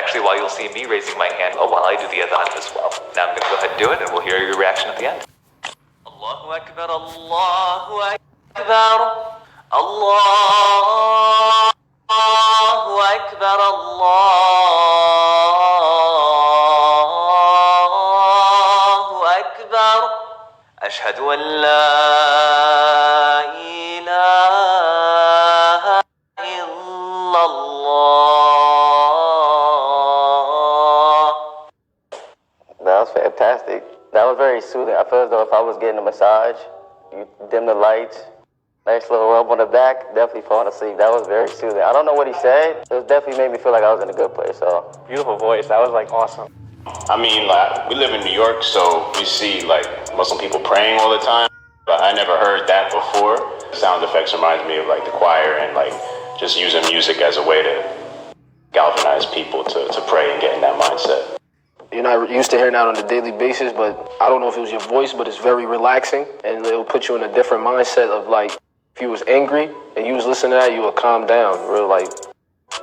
actually why you'll see me raising my hand while I do the adhan as well. Now I'm going to go ahead and do it, and we'll hear your reaction at the end. Allahu Akbar, Allahu Akbar, Allahu Akbar, Allahu Akbar, Ashhadu an la ilaha illallah. That was fantastic. That was very soothing. I feel as though if I was getting a massage, you dim the lights, nice little rub on the back, definitely falling asleep. That was very soothing. I don't know what he said. It definitely made me feel like I was in a good place. So beautiful voice. That was like awesome. I mean, like, we live in New York, so we see like Muslim people praying all the time, but I never heard that before. Sound effects reminds me of like the choir and like just using music as a way to galvanize people to pray and get in that mindset. You're not used to hearing that on a daily basis, but I don't know if it was your voice, but it's very relaxing, and it'll put you in a different mindset of like, if you was angry and you was listening to that, you would calm down, real like.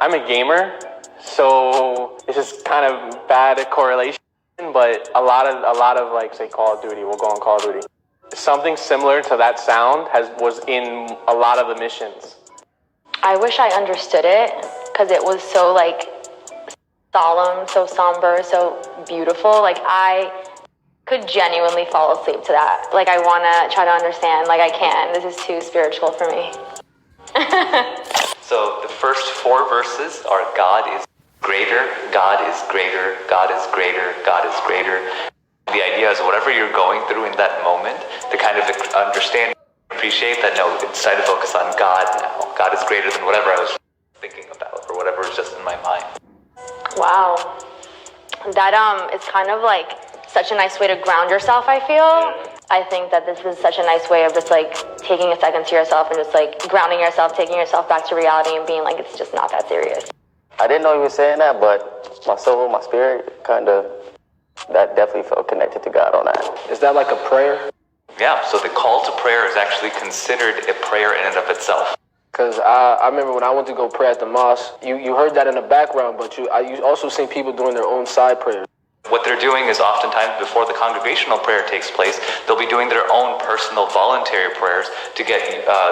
I'm a gamer, so it's just kind of bad correlation, but a lot of like, say, Call of Duty, we'll go on Call of Duty. Something similar to that sound was in a lot of the missions. I wish I understood it, because it was so like solemn, so somber, so beautiful. Like I could genuinely fall asleep to that. Like I want to try to understand, like I can't. This is too spiritual for me. So the first 4 verses are God is greater, God is greater, God is greater, God is greater. The idea is whatever you're going through in that moment, to kind of understand, appreciate that, no, it's time to focus on God now. God is greater than whatever I was thinking about or whatever was just in my mind. Wow. That is kind of like such a nice way to ground yourself, I feel. I think that this is such a nice way of just like taking a second to yourself and just like grounding yourself, taking yourself back to reality and being like, it's just not that serious. I didn't know he was saying that, but my soul, my spirit, kind of, that definitely felt connected to God on that. Is that like a prayer? Yeah, so the call to prayer is actually considered a prayer in and of itself. Because I remember when I went to go pray at the mosque, you heard that in the background, but you also seen people doing their own side prayers. What they're doing is oftentimes before the congregational prayer takes place, they'll be doing their own personal voluntary prayers to get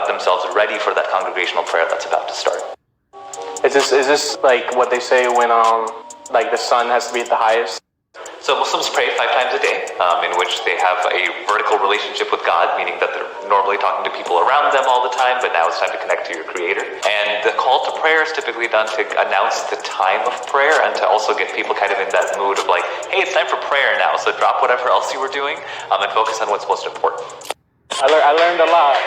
themselves ready for that congregational prayer that's about to start. Is this like what they say when like the sun has to be at the highest? So Muslims pray 5 times a day, in which they have a vertical relationship with God, meaning that they're normally talking to people around them all the time, but now it's time to connect to your Creator. And the call to prayer is typically done to announce the time of prayer and to also get people kind of in that mood of like, hey, it's time for prayer now, so drop whatever else you were doing and focus on what's most important. I learned a lot.